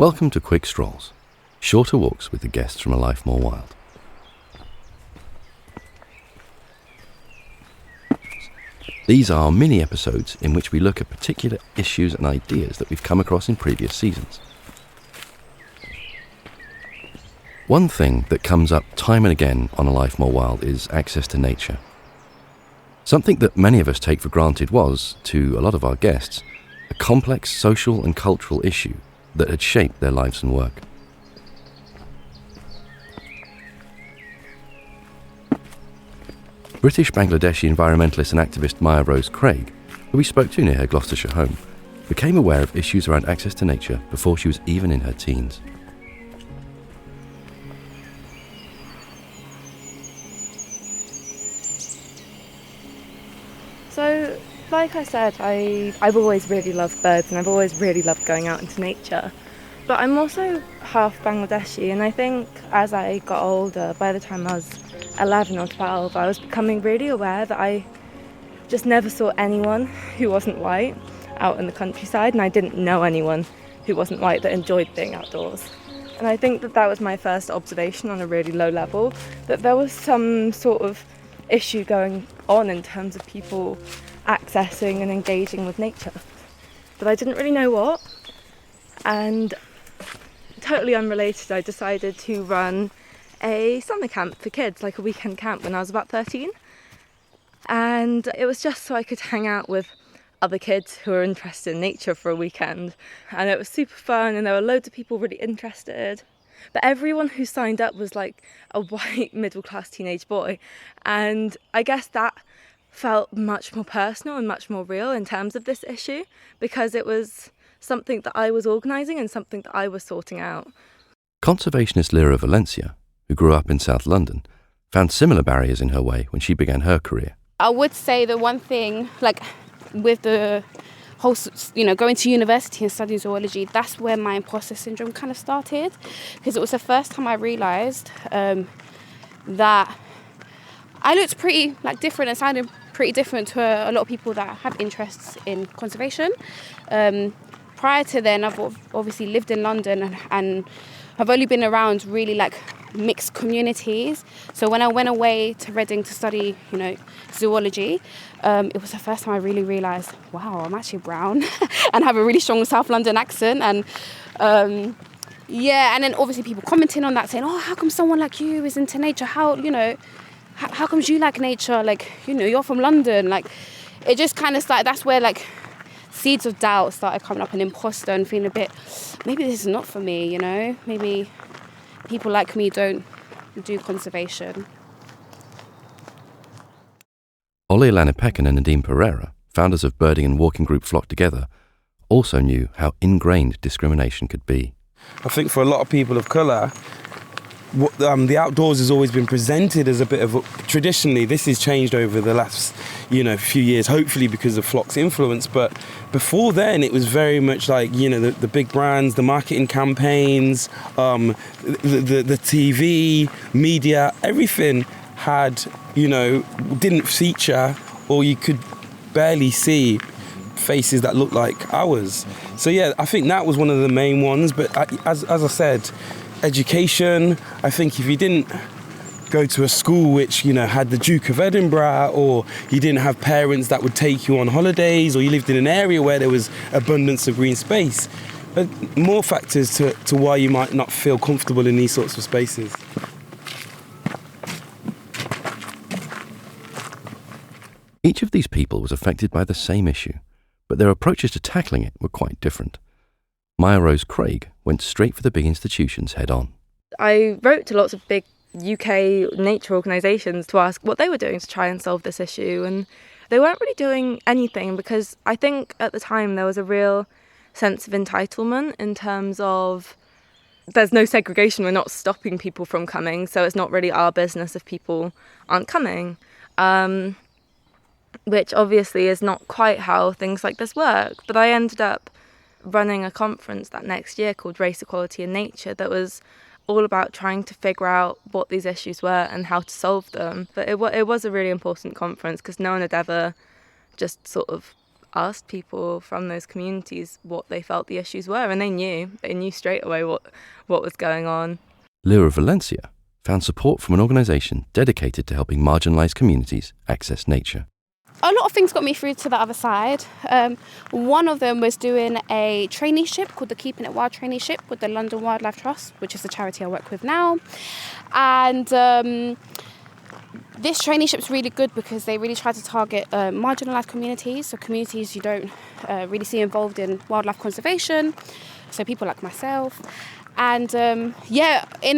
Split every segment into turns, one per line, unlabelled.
Welcome to Quick Strolls, shorter walks with the guests from A Life More Wild. These are mini episodes in which we look at particular issues and ideas that we've come across in previous seasons. One thing that comes up time and again on A Life More Wild is access to nature. Something that many of us take for granted was, to a lot of our guests, a complex social and cultural issue that had shaped their lives and work. British Bangladeshi environmentalist and activist Mya Rose-Craig, who we spoke to near her Gloucestershire home, became aware of issues around access to nature before she was even in her teens.
So, like I said, I've always really loved birds and I've always really loved going out into nature. But I'm also half Bangladeshi, and I think as I got older, by the time I was 11 or 12, I was becoming really aware that I just never saw anyone who wasn't white out in the countryside, and I didn't know anyone who wasn't white that enjoyed being outdoors. And I think that was my first observation on a really low level, that there was some sort of issue going on in terms of people accessing and engaging with nature, but I didn't really know what. And totally unrelated, I decided to run a summer camp for kids, like a weekend camp, when I was about 13, and it was just so I could hang out with other kids who were interested in nature for a weekend, and it was super fun, and there were loads of people really interested. But everyone who signed up was like a white middle-class teenage boy, and I guess that felt much more personal and much more real in terms of this issue, because it was something that I was organising and something that I was sorting out.
Conservationist Lira Valencia, who grew up in South London, found similar barriers in her way when she began her career.
I would say the one thing, like with the whole, going to university and studying zoology, that's where my imposter syndrome kind of started, because it was the first time I realised that I looked pretty different and sounded pretty different to a lot of people that have interests in conservation. Prior to then, I've obviously lived in London and I've only been around really mixed communities. So when I went away to Reading to study, zoology, it was the first time I really realised, wow, I'm actually brown and have a really strong South London accent. And and then obviously people commenting on that, saying, oh, how come someone like you is into nature? How come you like nature? You're from London. It just kind of started, that's where seeds of doubt started coming up, and imposter, and feeling a bit, maybe this is not for me, maybe people like me don't do conservation.
Ollie, Olanipekun and Nadine Pereira, founders of birding and walking group Flock Together, also knew how ingrained discrimination could be.
I think for a lot of people of colour, the outdoors has always been presented as a bit of traditionally, this has changed over the last few years, hopefully because of Flock's influence, but before then it was very much the big brands, the marketing campaigns, the TV, media, everything had didn't feature, or you could barely see faces that looked like ours. So I think that was one of the main ones. But as I said, education, I think if you didn't go to a school which had the Duke of Edinburgh, or you didn't have parents that would take you on holidays, or you lived in an area where there was abundance of green space, but more factors to why you might not feel comfortable in these sorts of spaces.
Each of these people was affected by the same issue, but their approaches to tackling it were quite different. Mya Rose-Craig went straight for the big institutions head on.
I wrote to lots of big UK nature organisations to ask what they were doing to try and solve this issue, and they weren't really doing anything, because I think at the time there was a real sense of entitlement in terms of there's no segregation, we're not stopping people from coming, so it's not really our business if people aren't coming. Which obviously is not quite how things like this work. But I ended up running a conference that next year called Race, Equality and Nature that was all about trying to figure out what these issues were and how to solve them. But it was a really important conference, because no one had ever just sort of asked people from those communities what they felt the issues were, and they knew straight away what was going on.
Lira Valencia found support from an organisation dedicated to helping marginalised communities access nature.
A lot of things got me through to the other side. One of them was doing a traineeship called the Keeping It Wild traineeship with the London Wildlife Trust, which is the charity I work with now. And this traineeship is really good because they really try to target marginalised communities, so communities you don't really see involved in wildlife conservation, so people like myself. And in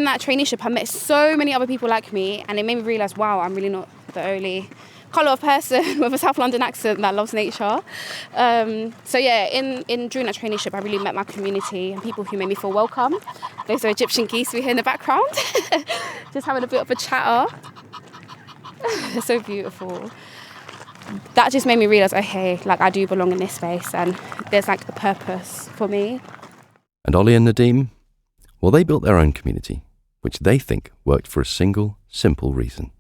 that traineeship I met so many other people like me, and it made me realise, wow, I'm really not the only colour of person with a South London accent that loves nature. During that traineeship I really met my community and people who made me feel welcome. Those are Egyptian geese we hear in the background, just having a bit of a chatter. They're so beautiful. That just made me realise, okay, like I do belong in this space and there's like a purpose for me.
And Ollie and Nadeem, well, they built their own community, which they think worked for a single, simple reason.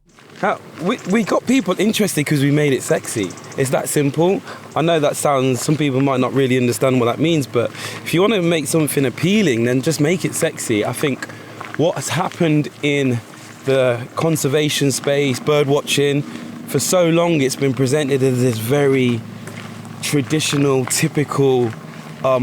We got people interested because we made it sexy. It's that simple. I know that sounds, some people might not really understand what that means, but if you want to make something appealing, then just make it sexy. I think what has happened in the conservation space, bird watching, for so long it's been presented as this very traditional, typical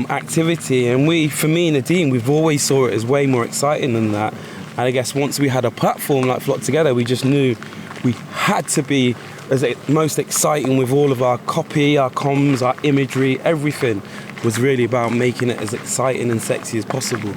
activity, and for me and Nadeem, we've always saw it as way more exciting than that. And I guess once we had a platform like Flock Together, we just knew we had to be as most exciting with all of our copy, our comms, our imagery. Everything was really about making it as exciting and sexy as possible.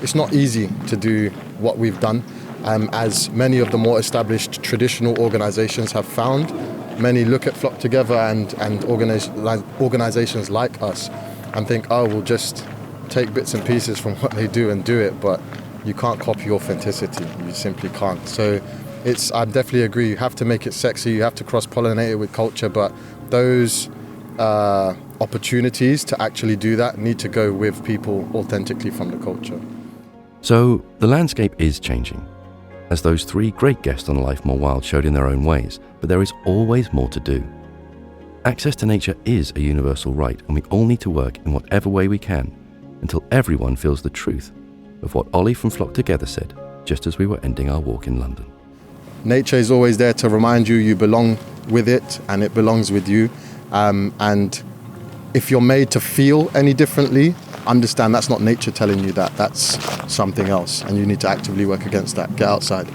It's not easy to do what we've done, as many of the more established traditional organisations have found. Many look at Flock Together and organisations like us and think, oh, we'll just take bits and pieces from what they do and do it, but you can't copy authenticity. You simply can't. So I definitely agree. You have to make it sexy. You have to cross-pollinate it with culture, but those opportunities to actually do that need to go with people authentically from the culture.
So the landscape is changing, as those three great guests on Life More Wild showed in their own ways, but there is always more to do. Access to nature is a universal right, and we all need to work in whatever way we can until everyone feels the truth of what Ollie from Flock Together said just as we were ending our walk in London.
Nature is always there to remind you you belong with it and it belongs with you. And if you're made to feel any differently, understand that's not nature telling you that, that's something else, and you need to actively work against that. Get outside.